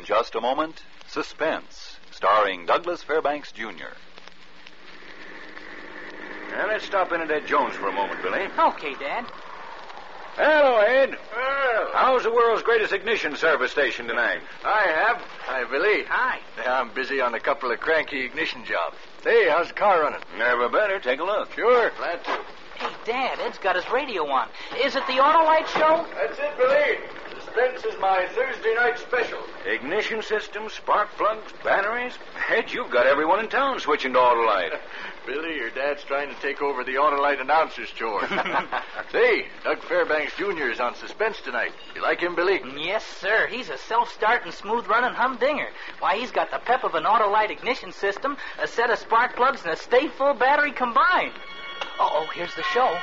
just a moment, Suspense, starring Douglas Fairbanks, Jr. Now, let's stop in at Ed Jones for a moment, Billy. Okay, Dad. Hello, Ed. Well, How's the world's greatest ignition service station tonight? Hi, Billy. Hi. I'm busy on a couple of cranky ignition jobs. Hey, how's the car running? Never better. Take a look. Sure, glad to. Hey, Dad, Ed's got his radio on. Is it the Autolite show? That's it, Billy. Suspense is my Thursday night special. Ignition systems, spark plugs, batteries. Ed, you've got everyone in town switching to Autolite. Billy, your dad's trying to take over the Autolite announcer's chore. Say, Doug Fairbanks Jr. is on Suspense tonight. You like him, Billy? Yes, sir. He's a self-starting, smooth-running humdinger. Why, he's got the pep of an Autolite ignition system, a set of spark plugs, and a stay-full battery combined. Uh-oh, here's the show.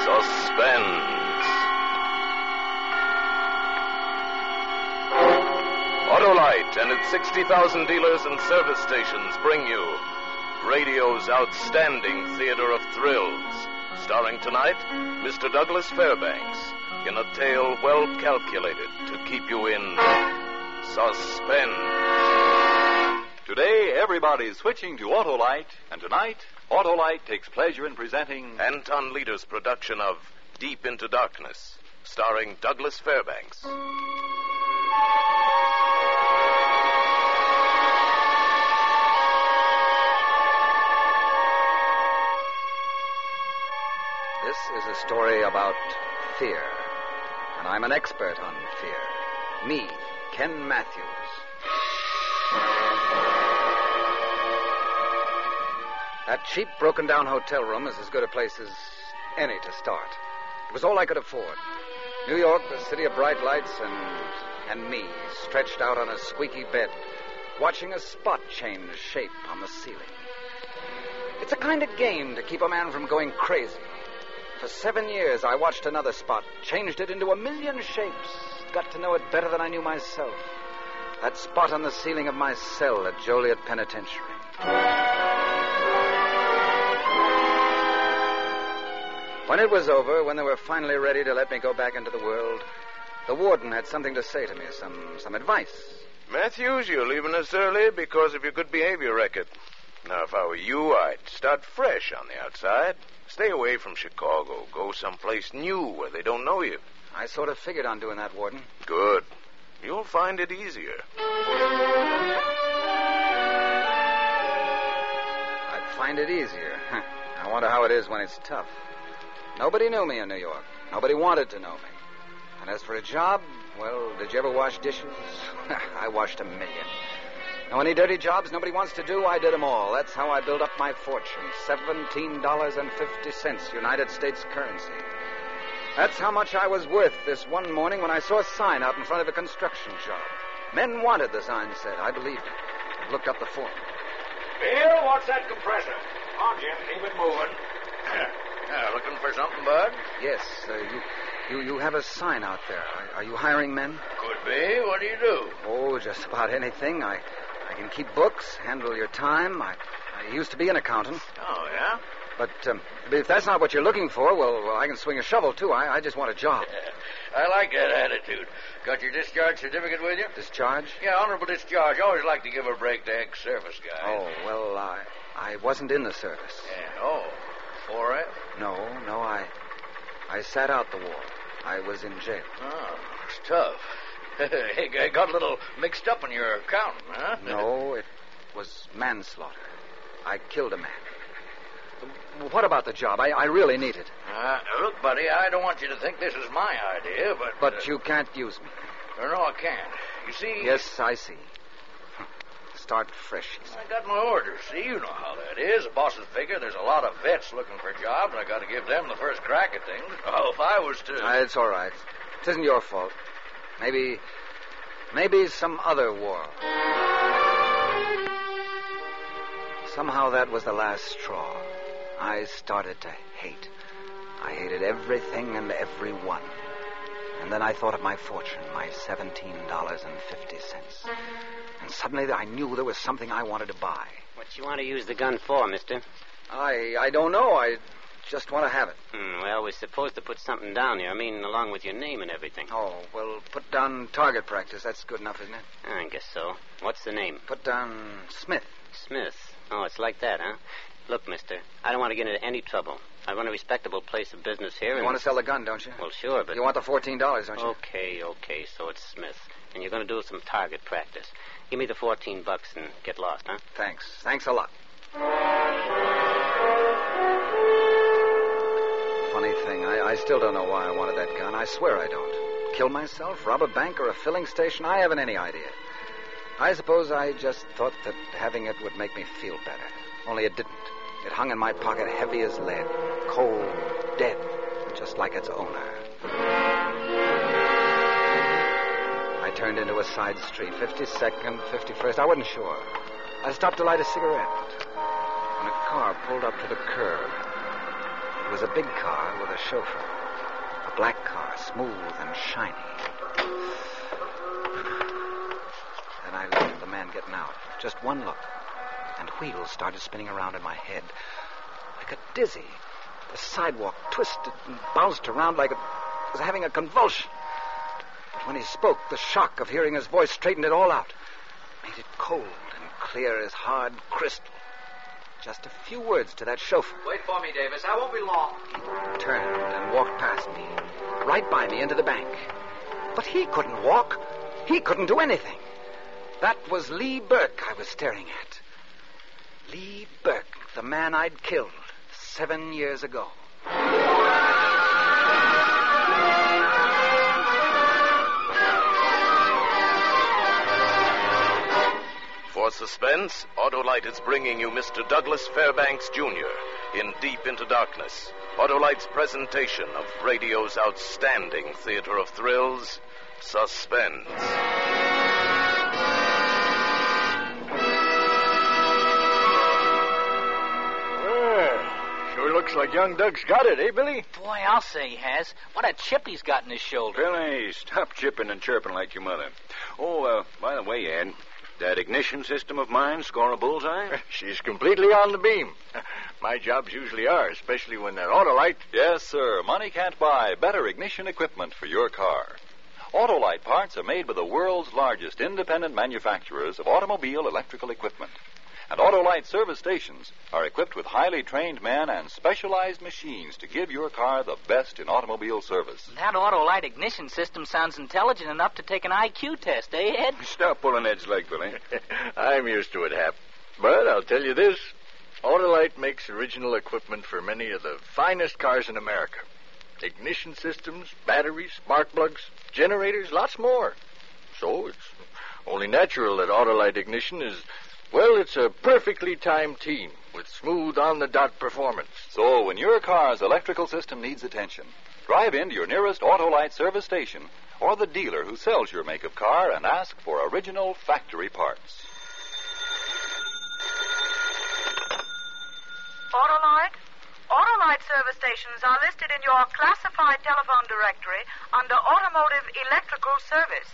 Suspense. Autolite and its 60,000 dealers and service stations bring you radio's outstanding theater of thrills. Starring tonight, Mr. Douglas Fairbanks, in a tale well calculated to keep you in suspense. Today, everybody's switching to Autolite, and tonight, Autolite takes pleasure in presenting Anton Leader's production of Deep into Darkness, starring Douglas Fairbanks. This is a story about fear, and I'm an expert on fear. Me, Ken Matthews. That cheap, broken-down hotel room is as good a place as any to start. It was all I could afford. New York, the city of bright lights, and me, stretched out on a squeaky bed, watching a spot change shape on the ceiling. It's a kind of game to keep a man from going crazy. For 7 years, I watched another spot, changed it into a million shapes, got to know it better than I knew myself. That spot on the ceiling of my cell at Joliet Penitentiary. When it was over, when they were finally ready to let me go back into the world, the warden had something to say to me, some advice. Matthews, you're leaving us early because of your good behavior record. Now, if I were you, I'd start fresh on the outside. Stay away from Chicago. Go someplace new where they don't know you. I sort of figured on doing that, Warden. Good. You'll find it easier. I'd find it easier. I wonder how it is when it's tough. Nobody knew me in New York. Nobody wanted to know me. And as for a job, well, did you ever wash dishes? I washed a million. Know any dirty jobs nobody wants to do? I did them all. That's how I built up my fortune. $17.50 United States currency. That's how much I was worth this one morning when I saw a sign out in front of a construction job. Men wanted, the sign said. I believed it. I looked up the form. Bill, what's that compressor? Come on, Jim, keep it moving. Looking for something, Bud? Yes, you have a sign out there. Are you hiring men? Could be. What do you do? Oh, just about anything. I can keep books, handle your time. I used to be an accountant. Oh, yeah? But if that's not what you're looking for, well, I can swing a shovel, too. I just want a job. I like that attitude. Got your discharge certificate with you? Discharge? Yeah, honorable discharge. Always like to give a break to ex-service guys. Oh, well, I wasn't in the service. Yeah, oh. 4F? No, I sat out the war. I was in jail. Oh, it's tough. Hey, got a little mixed up in your accounting, huh? No, it was manslaughter. I killed a man. What about the job? I really need it. Look, buddy, I don't want you to think this is my idea, but... But you can't use me. No, I can't. You see... Yes, I see. Start fresh. I got my orders. See, you know how that is. The bosses figure there's a lot of vets looking for jobs. I got to give them the first crack at things. Oh, if I was to... It's all right. It isn't your fault. Maybe some other war. Somehow that was the last straw. I started to hate. I hated everything and everyone. And then I thought of my fortune, my $17.50. And suddenly I knew there was something I wanted to buy. What you want to use the gun for, mister? I don't know. I just want to have it. Well, we're supposed to put something down here. I mean, along with your name and everything. Oh, well, put down target practice. That's good enough, isn't it? I guess so. What's the name? Put down Smith. Smith. Oh, it's like that, huh? Look, mister, I don't want to get into any trouble. I run a respectable place of business here. You want to sell the gun, don't you? Well, sure, but... You want the $14, don't you? Okay, so it's Smith. And you're going to do some target practice. Give me the $14 and get lost, huh? Thanks a lot. Funny thing, I still don't know why I wanted that gun. I swear I don't. Kill myself, rob a bank, or a filling station? I haven't any idea. I suppose I just thought that having it would make me feel better. Only it didn't. It hung in my pocket heavy as lead, cold, dead, just like its owner. I turned into a side street, 52nd, 51st. I wasn't sure. I stopped to light a cigarette when a car pulled up to the curb. It was a big car with a chauffeur. A black car, smooth and shiny. Then I looked at the man getting out. Just one look. And wheels started spinning around in my head. I got dizzy. The sidewalk twisted and bounced around like it was having a convulsion. But when he spoke, the shock of hearing his voice straightened it all out. Made it cold and clear as hard crystal. Just a few words to that chauffeur. Wait for me, Davis. I won't be long. He turned and walked past me, right by me into the bank. But he couldn't walk. He couldn't do anything. That was Lee Burke I was staring at. Lee Burke, the man I'd killed 7 years ago. For Suspense, Autolite is bringing you Mr. Douglas Fairbanks, Jr. in Deep into Darkness. Autolite's presentation of radio's outstanding theater of thrills, Suspense. Sure looks like young Doug's got it, eh, Billy? Boy, I'll say he has. What a chip he's got in his shoulder. Billy, stop chipping and chirping like your mother. Oh, by the way, Ed, that ignition system of mine score a bullseye? She's completely on the beam. My jobs usually are, especially when they're Autolite. Yes, sir. Money can't buy better ignition equipment for your car. Autolite parts are made by the world's largest independent manufacturers of automobile electrical equipment. And Autolite service stations are equipped with highly trained men and specialized machines to give your car the best in automobile service. That Autolite ignition system sounds intelligent enough to take an IQ test, eh, Ed? Stop pulling Ed's leg, Billy. I'm used to it, Hap. But I'll tell you this. Autolite makes original equipment for many of the finest cars in America. Ignition systems, batteries, spark plugs, generators, lots more. So it's only natural that Autolite ignition is... Well, it's a perfectly timed team with smooth on-the-dot performance. So when your car's electrical system needs attention, drive into your nearest Autolite service station or the dealer who sells your make of car and ask for original factory parts. Autolite? Autolite service stations are listed in your classified telephone directory under Automotive Electrical Service.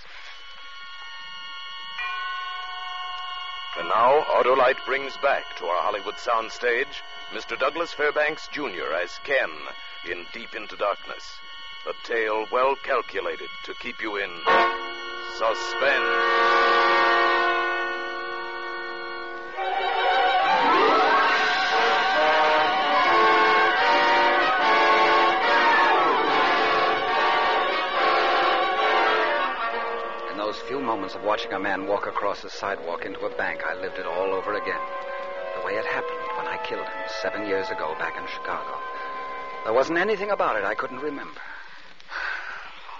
And now, Autolite brings back to our Hollywood soundstage Mr. Douglas Fairbanks, Jr. as Ken in Deep into Darkness. A tale well calculated to keep you in suspense. Few moments of watching a man walk across the sidewalk into a bank, I lived it all over again. The way it happened when I killed him 7 years ago back in Chicago. There wasn't anything about it I couldn't remember.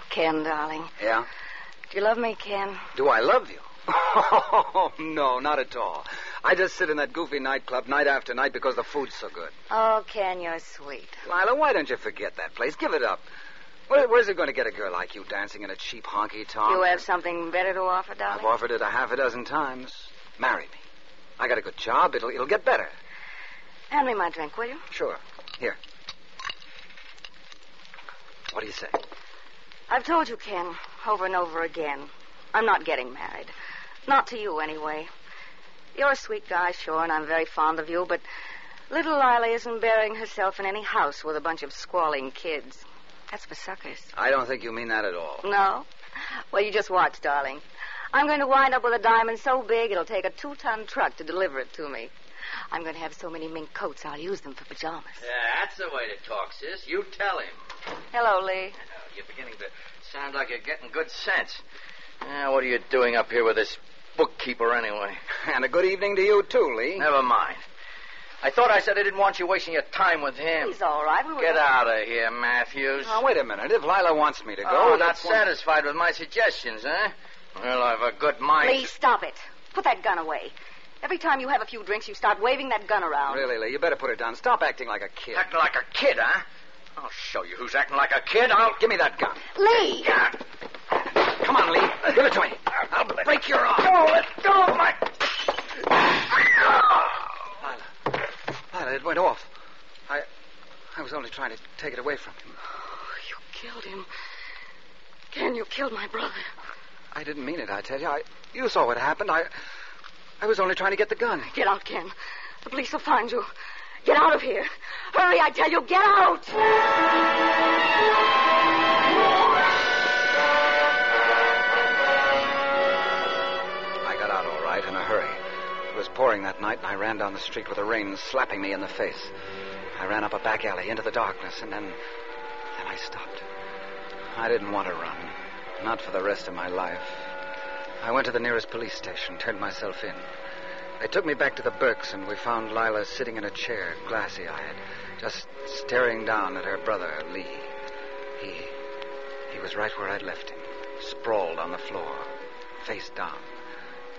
Ken, darling. Yeah? Do you love me, Ken? Do I love you? Oh, no, not at all. I just sit in that goofy nightclub night after night because the food's so good. Oh, Ken, you're sweet. Lila, why don't you forget that place? Give it up. Where's it going to get a girl like you dancing in a cheap honky-tonk? You have something better to offer, darling? I've offered it 6 times. Marry me. I got a good job. It'll get better. Hand me my drink, will you? Sure. Here. What do you say? I've told you, Ken, over and over again. I'm not getting married. Not to you, anyway. You're a sweet guy, sure, and I'm very fond of you, but Little Lila isn't burying herself in any house with a bunch of squalling kids. That's for suckers. I don't think you mean that at all. No? Well, you just watch, darling. I'm going to wind up with a diamond so big it'll take a 2-ton truck to deliver it to me. I'm going to have so many mink coats I'll use them for pajamas. Yeah, that's the way to talk, sis. You tell him. Hello, Lee. You're beginning to sound like you're getting good sense. What are you doing up here with this bookkeeper anyway? And a good evening to you, too, Lee. Never mind. I thought I said I didn't want you wasting your time with him. He's all right. Get out of here, Matthews. Now, wait a minute. If Lila wants me to go... Oh, not satisfied with my suggestions, huh? Well, I've a good mind. Lee, stop it. Put that gun away. Every time you have a few drinks, you start waving that gun around. Really, Lee, you better put it down. Stop acting like a kid. Acting like a kid, huh? I'll show you who's acting like a kid. Give me that gun. Lee! Come on, Lee. Give it to me. I'll break your arm. Oh, let go of my... Lila, it went off. I was only trying to take it away from him. Oh, you killed him. Ken, you killed my brother. I didn't mean it, I tell you. You saw what happened. I was only trying to get the gun. Get out, Ken. The police will find you. Get out of here. Hurry, I tell you, get out! I got out all right in a hurry. It was pouring that night, and I ran down the street with the rain slapping me in the face. I ran up a back alley into the darkness, and then I stopped. I didn't want to run. Not for the rest of my life. I went to the nearest police station, turned myself in. They took me back to the Burkes, and we found Lila sitting in a chair, glassy-eyed, just staring down at her brother, Lee. He was right where I'd left him, sprawled on the floor, face down,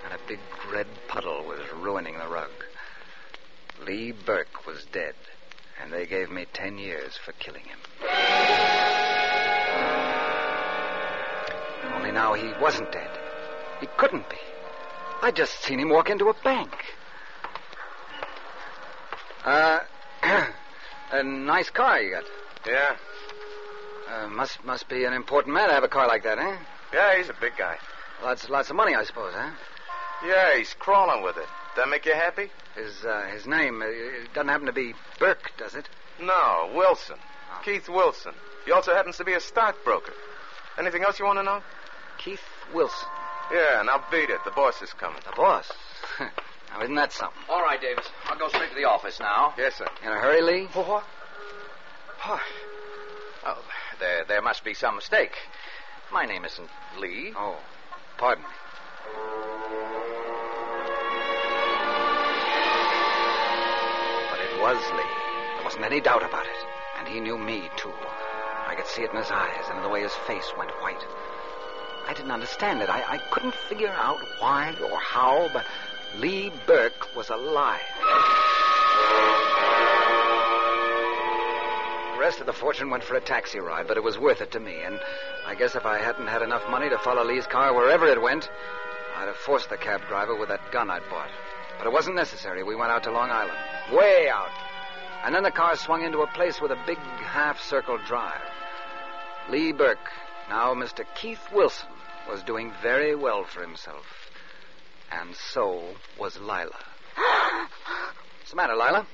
and a big red puddle was ruining the rug. Lee Burke was dead, and they gave me 10 years for killing him. Only now he wasn't dead. He couldn't be. I'd just seen him walk into a bank. A nice car you got. Yeah. Must be an important man to have a car like that, eh? Yeah, he's a big guy. Lots of money, I suppose, huh? Yeah, he's crawling with it. That make you happy? His name, it doesn't happen to be Burke, does it? No, Wilson. Keith Wilson. He also happens to be a stockbroker. Anything else you want to know? Keith Wilson. Yeah, now beat it. The boss is coming. The boss? Now, isn't that something? All right, Davis. I'll go straight to the office now. Yes, sir. In a hurry, Lee? What? Oh, there must be some mistake. My name isn't Lee. Oh, pardon me. But it was Lee. There wasn't any doubt about it. And he knew me, too. I could see it in his eyes and in the way his face went white. I didn't understand it. I couldn't figure out why or how, but Lee Burke was alive. The rest of the fortune went for a taxi ride, but it was worth it to me, and I guess if I hadn't had enough money to follow Lee's car wherever it went, I'd have forced the cab driver with that gun I'd bought. But it wasn't necessary. We went out to Long Island. Way out. And then the car swung into a place with a big half-circle drive. Lee Burke, now Mr. Keith Wilson, was doing very well for himself. And so was Lila. What's the matter, Lila?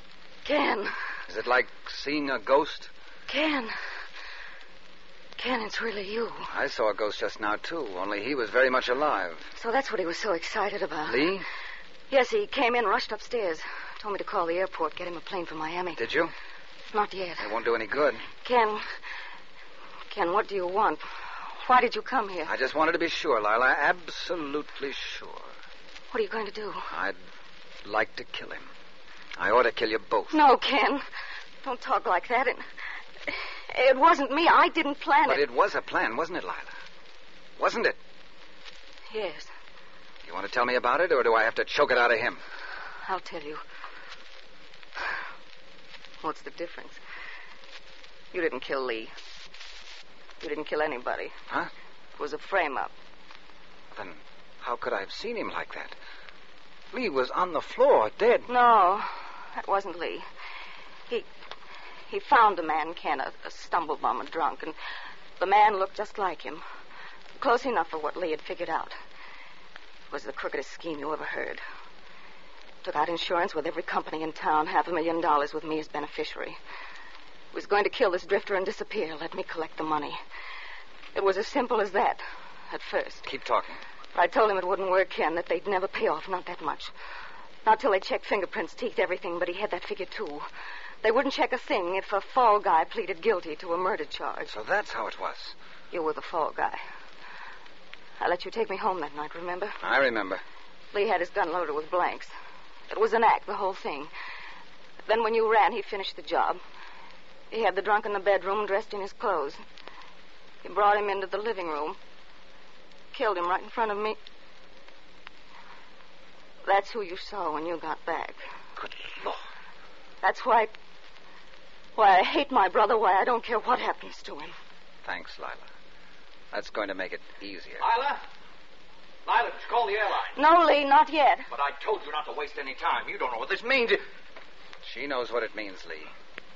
Ken. Is it like seeing a ghost? Ken, it's really you. I saw a ghost just now, too, only he was very much alive. So that's what he was so excited about. Lee? Yes, he came in, rushed upstairs. Told me to call the airport, get him a plane for Miami. Did you? Not yet. It won't do any good. Ken, what do you want? Why did you come here? I just wanted to be sure, Lila. Absolutely sure. What are you going to do? I'd like to kill him. I ought to kill you both. No, Ken. Don't talk like that. It wasn't me. I didn't plan it. But it was a plan, wasn't it, Lila? Wasn't it? Yes. You want to tell me about it, or do I have to choke it out of him? I'll tell you. What's the difference? You didn't kill Lee. You didn't kill anybody. Huh? It was a frame-up. Then how could I have seen him like that? Lee was on the floor, dead. No, that wasn't Lee. He found the man, Ken, a stumble-bum, a drunk, and the man looked just like him. Close enough for what Lee had figured out. It was the crookedest scheme you ever heard. Took out insurance with every company in town, $500,000 with me as beneficiary. He was going to kill this drifter and disappear, let me collect the money. It was as simple as that, at first. Keep talking. But I told him it wouldn't work, Ken, that they'd never pay off, not that much. Not till they checked fingerprints, teeth, everything, but he had that figure, too. They wouldn't check a thing if a fall guy pleaded guilty to a murder charge. So that's how it was. You were the fall guy. I let you take me home that night, remember? I remember. Lee had his gun loaded with blanks. It was an act, the whole thing. Then when you ran, he finished the job. He had the drunk in the bedroom, dressed in his clothes. He brought him into the living room. Killed him right in front of me. That's who you saw when you got back. Good Lord. That's why I hate my brother, why I don't care what happens to him. Thanks, Lila. That's going to make it easier. Lila? Lila, just call the airline. No, Lee, not yet. But I told you not to waste any time. You don't know what this means. She knows what it means, Lee.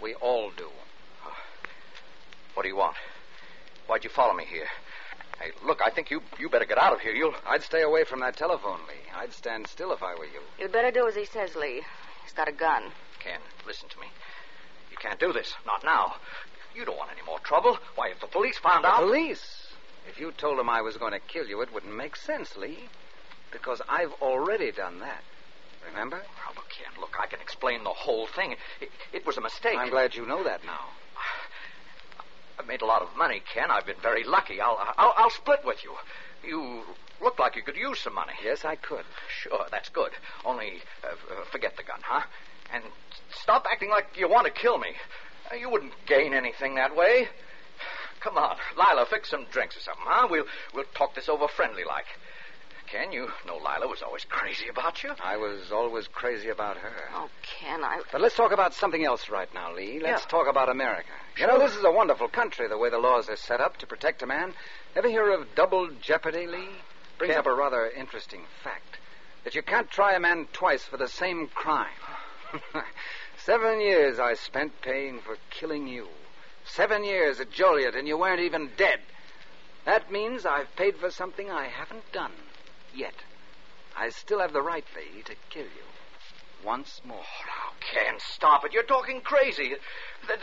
We all do. What do you want? Why'd you follow me here? Hey, look, I think you better get out of here. I'd stay away from that telephone, Lee. I'd stand still if I were you. You'd better do as he says, Lee. He's got a gun. Ken, listen to me. You can't do this. Not now. You don't want any more trouble. Why, if the police found out... Police? If you told them I was going to kill you, it wouldn't make sense, Lee. Because I've already done that. Remember? Oh, but Ken, look, I can explain the whole thing. It was a mistake. I'm glad you know that now. I've made a lot of money, Ken. I've been very lucky. I'll split with you. You look like you could use some money. Yes, I could. Sure, that's good. Only forget the gun, huh? And stop acting like you want to kill me. You wouldn't gain anything that way. Come on, Lila, fix some drinks or something, huh? We'll talk this over friendly-like. Ken, you know Lila was always crazy about you. I was always crazy about her. Oh, Ken, But let's talk about something else right now, Lee. Let's talk about America. Sure. You know, this is a wonderful country, the way the laws are set up to protect a man. Ever hear of double jeopardy, Lee? Brings up a rather interesting fact. That you can't try a man twice for the same crime. 7 years I spent paying for killing you. 7 years at Joliet, and you weren't even dead. That means I've paid for something I haven't done yet. I still have the right, Lee, to kill you. Once more. Oh, now, Ken, stop it. You're talking crazy.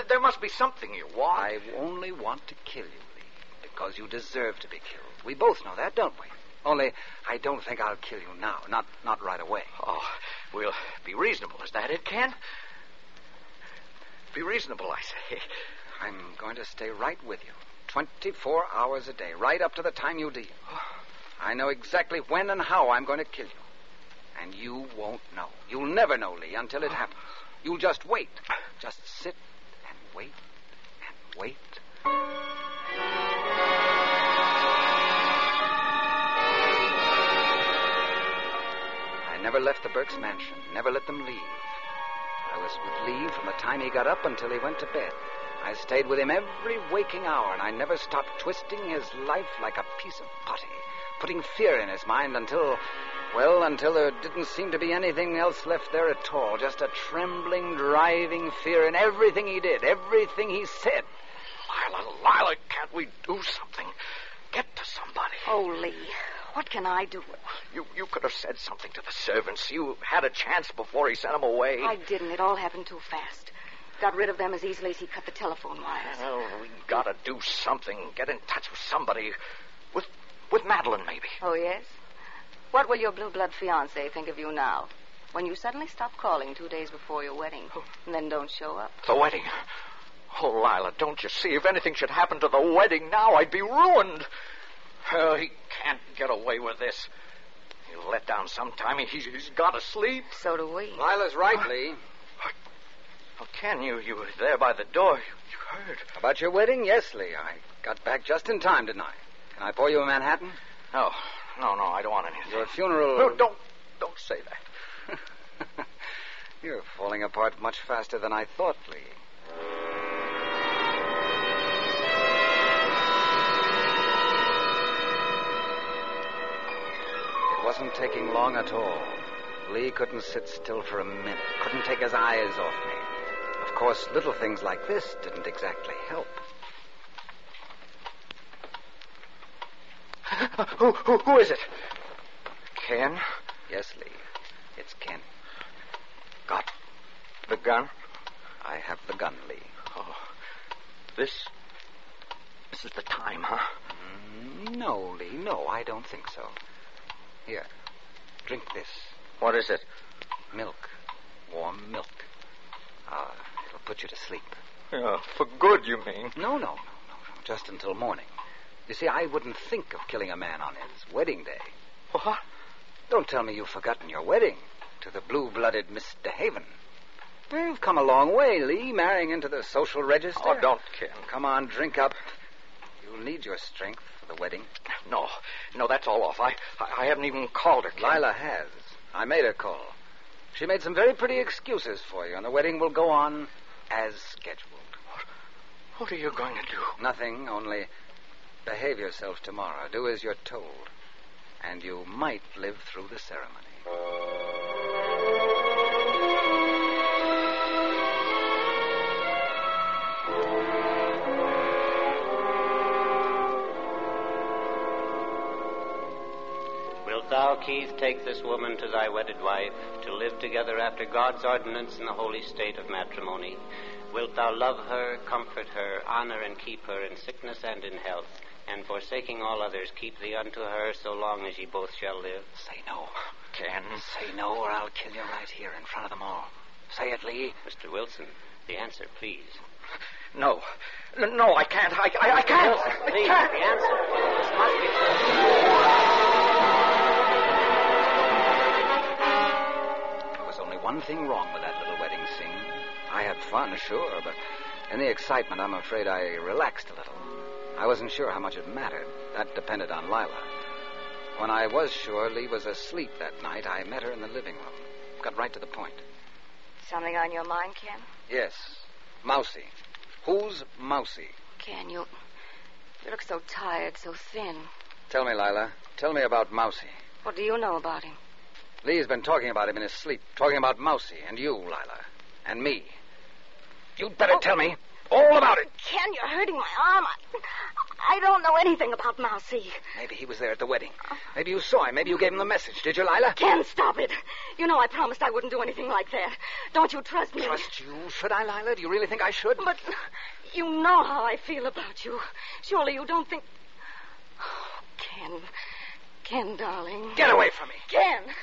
There must be something you want. I only want to kill you, Lee, because you deserve to be killed. We both know that, don't we? Only, I don't think I'll kill you now. Not right away. Oh, we'll be reasonable. Is that it, Ken? Be reasonable, I say. I'm going to stay right with you. 24 hours a day, right up to the time you leave. I know exactly when and how I'm going to kill you. And you won't know. You'll never know, Lee, until it happens. You'll just wait. Just sit and wait and wait. I never left the Burke's mansion, never let them leave. I was with Lee from the time he got up until he went to bed. I stayed with him every waking hour, and I never stopped twisting his life like a piece of putty, putting fear in his mind until there didn't seem to be anything else left there at all, just a trembling, driving fear in everything he did, everything he said. Lila, can't we do something? Get to somebody. Oh, Lee, what can I do? You could have said something to the servants. You had a chance before he sent them away. I didn't. It all happened too fast. Got rid of them as easily as he cut the telephone wires. Well, we gotta do something. Get in touch with somebody. With Madeline, maybe. Oh, yes? What will your blue blood fiancé think of you now? When you suddenly stop calling 2 days before your wedding, and then don't show up. The wedding? Oh, Lila, don't you see? If anything should happen to the wedding now, I'd be ruined. Oh, he can't get away with this. He'll let down sometime. He's got to sleep. So do we. Lila's right, Lee. Oh, Ken, you were there by the door. You heard. About your wedding? Yes, Lee. I got back just in time, didn't I? Can I pour you a Manhattan? No, I don't want anything. Your funeral... No, don't say that. You're falling apart much faster than I thought, Lee. It wasn't taking long at all. Lee couldn't sit still for a minute, couldn't take his eyes off me. Of course, little things like this didn't exactly help. Who is it? Ken? Yes, Lee. It's Ken. Got The gun? I have the gun, Lee. Oh. This is the time, huh? No, Lee, no, I don't think so. Here, drink this. What is it? Milk. Warm milk. It'll put you to sleep. Yeah, for good, you mean? No. Just until morning. You see, I wouldn't think of killing a man on his wedding day. What? Don't tell me you've forgotten your wedding to the blue-blooded Mr. Haven. You've come a long way, Lee, marrying into the social register. Oh, don't, Ken. Come on, drink up. You'll need your strength for the wedding. No, that's all off. I haven't even called her, Ken. Lila has. I made her call. She made some very pretty excuses for you, and the wedding will go on as scheduled. What are you going to do? Nothing, only behave yourself tomorrow. Do as you're told. And you might live through the ceremony. Wilt thou, Keith, take this woman to thy wedded wife, to live together after God's ordinance in the holy state of matrimony? Wilt thou love her, comfort her, honor and keep her in sickness and in health, and forsaking all others, keep thee unto her so long as ye both shall live? Say no. Ken. Say no, or I'll kill you right here in front of them all. Say it, Lee. Mr. Wilson, the answer, please. No, I can't. I can't. Wilson, please, I can't. the answer. This must be true. There was only one thing wrong with that little wedding scene. I had fun, sure, but in the excitement, I'm afraid I relaxed a little. I wasn't sure how much it mattered. That depended on Lila. When I was sure Lee was asleep that night, I met her in the living room. Got right to the point. Something on your mind, Ken? Yes. Mousy. Who's Mousy? Ken, you look so tired, so thin. Tell me, Lila. Tell me about Mousy. What do you know about him? Lee's been talking about him in his sleep. Talking about Mousy and you, Lila. And me. You'd better tell me all about it. Ken, you're hurting my arm. I don't know anything about Mousy. Maybe he was there at the wedding. Maybe you saw him. Maybe you gave him the message. Did you, Lila? Ken, stop it. You know I promised I wouldn't do anything like that. Don't you trust me? Trust you? Should I, Lila? Do you really think I should? But you know how I feel about you. Surely you don't think... Oh, Ken, darling. Get away from me. Ken.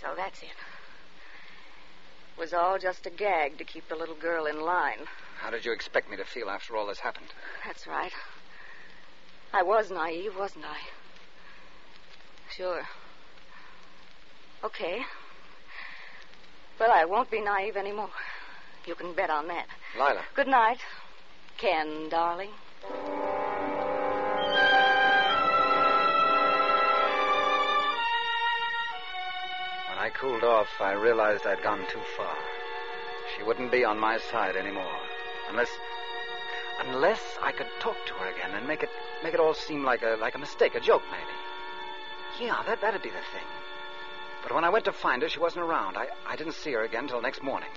So that's it. It was all just a gag to keep the little girl in line. How did you expect me to feel after all this happened? That's right. I was naive, wasn't I? Sure. Okay. Well, I won't be naive anymore. You can bet on that. Lila. Good night, Ken, darling. When I cooled off, I realized I'd gone too far. She wouldn't be on my side anymore. Unless I could talk to her again and make it all seem like a mistake, a joke, maybe. Yeah, that'd be the thing. But when I went to find her, she wasn't around. I didn't see her again till next morning.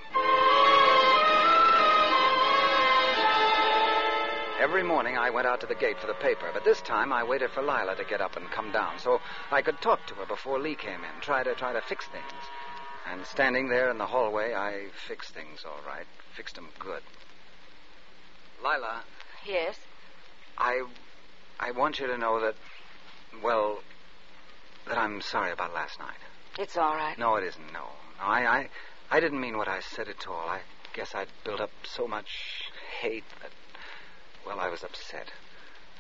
Every morning I went out to the gate for the paper, but this time I waited for Lila to get up and come down so I could talk to her before Lee came in, try to fix things. And standing there in the hallway, I fixed things all right. Fixed them good. Lila. Yes? I want you to know that, well, that I'm sorry about last night. It's all right. No, it isn't, no. I didn't mean what I said at all. I guess I'd built up so much hate that, well, I was upset.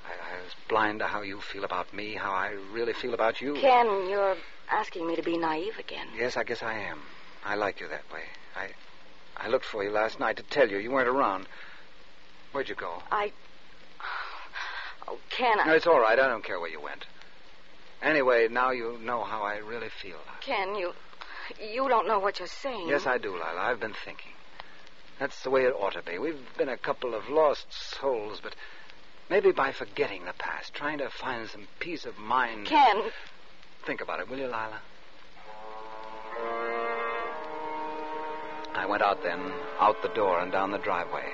I was blind to how you feel about me, how I really feel about you. Ken, you're asking me to be naive again. Yes, I guess I am. I like you that way. I looked for you last night to tell you. You weren't around. Where'd you go? Oh, Ken, No, it's all right. I don't care where you went. Anyway, now you know how I really feel. Ken, you don't know what you're saying. Yes, I do, Lila. I've been thinking. That's the way it ought to be. We've been a couple of lost souls, but maybe by forgetting the past, trying to find some peace of mind... Ken... Think about it, will you, Lila? I went out then, out the door and down the driveway.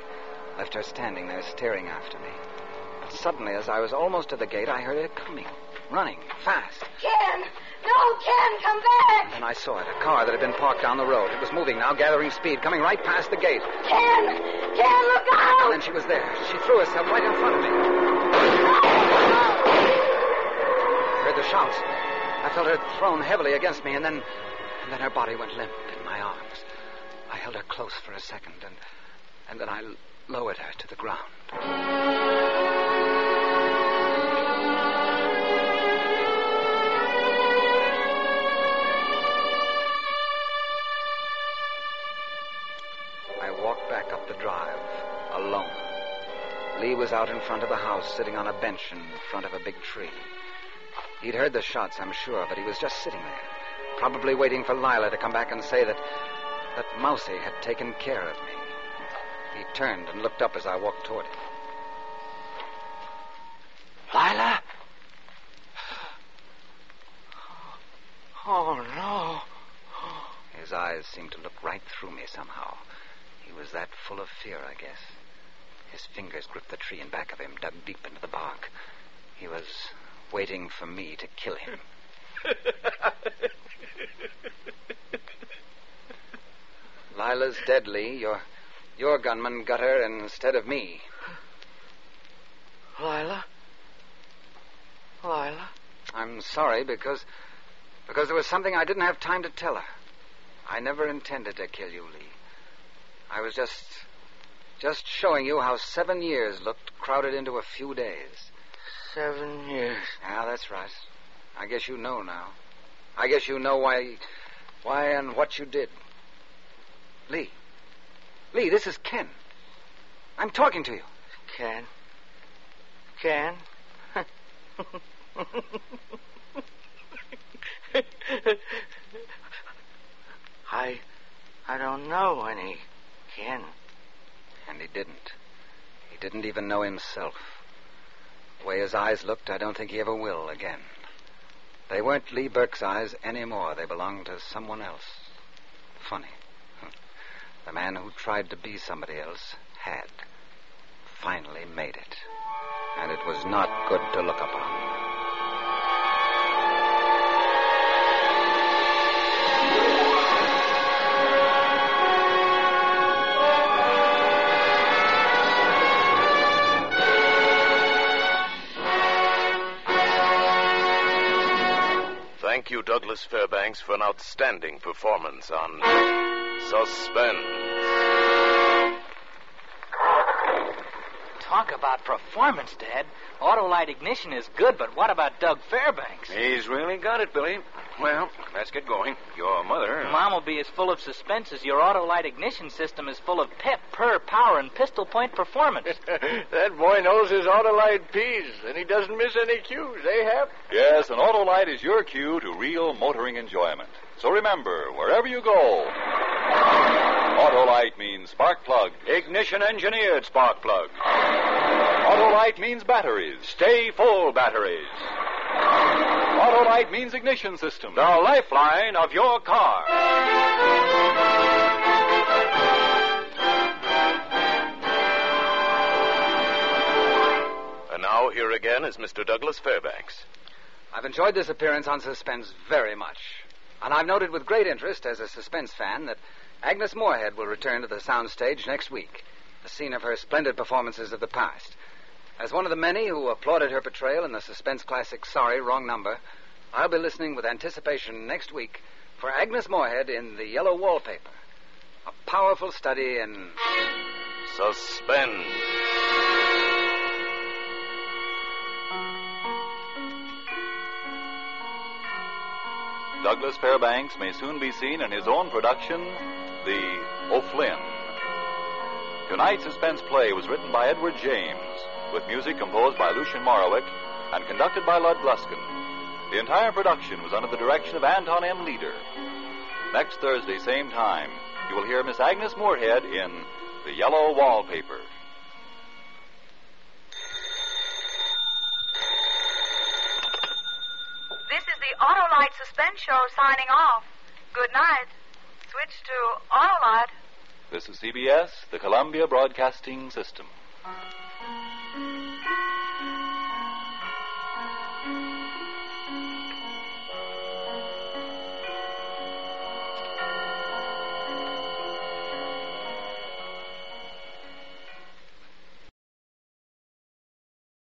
Left her standing there, staring after me. But suddenly, as I was almost to the gate, I heard her coming, running, fast. Ken! No, Ken, come back! And then I saw it, a car that had been parked down the road. It was moving now, gathering speed, coming right past the gate. Ken, look out! And then she was there. She threw herself right in front of me. I heard the shouts. I felt her thrown heavily against me, and then her body went limp in my arms. I held her close for a second, and then I lowered her to the ground. I walked back up the drive, alone. Lee was out in front of the house, sitting on a bench in front of a big tree. He'd heard the shots, I'm sure, but he was just sitting there, probably waiting for Lila to come back and say that Mousie had taken care of me. He turned and looked up as I walked toward him. Lila? Oh, no. His eyes seemed to look right through me somehow. He was that full of fear, I guess. His fingers gripped the tree in back of him, dug deep into the bark. He was waiting for me to kill him. Lila's dead, Lee. Your gunman got her instead of me. Lila? I'm sorry because there was something I didn't have time to tell her. I never intended to kill you, Lee. I was just showing you how 7 years looked crowded into a few days. 7 years. Yeah, that's right. I guess you know now. I guess you know why and what you did. Lee, this is Ken. I'm talking to you. Ken? I don't know any Ken. And he didn't. He didn't even know himself. The way his eyes looked, I don't think he ever will again. They weren't Lee Burke's eyes anymore. They belonged to someone else. Funny. The man who tried to be somebody else had finally made it. And it was not good to look upon. Thank you, Douglas Fairbanks, for an outstanding performance on Suspense. Talk about performance, Dad. Autolite ignition is good, but what about Doug Fairbanks? He's really got it, Billy. Well, let's get going. Your mother... Mom will be as full of suspense as your Autolite ignition system is full of pep, purr, power, and pistol point performance. That boy knows his Autolite P's, and he doesn't miss any cues, eh, Hap? Yes, an Autolite is your cue to real motoring enjoyment. So remember, wherever you go, Autolite means spark plug. Ignition-engineered spark plug. Autolite means batteries. Stay full batteries. Autolite means ignition system. The lifeline of your car. And now here again is Mr. Douglas Fairbanks. I've enjoyed this appearance on Suspense very much. And I've noted with great interest, as a Suspense fan, that Agnes Moorehead will return to the soundstage next week, the scene of her splendid performances of the past. As one of the many who applauded her portrayal in the Suspense classic Sorry, Wrong Number, I'll be listening with anticipation next week for Agnes Moorehead in The Yellow Wallpaper, a powerful study in Suspense. Douglas Fairbanks may soon be seen in his own production, The O'Flynn. Tonight's suspense play was written by Edward James, with music composed by Lucien Morawick and conducted by Lud Gluskin. The entire production was under the direction of Anton M. Leader. Next Thursday, same time, you will hear Miss Agnes Moorehead in The Yellow Wallpaper. This is the Autolite Suspense Show signing off. Good night. Switch to Autolite. This is CBS, the Columbia Broadcasting System.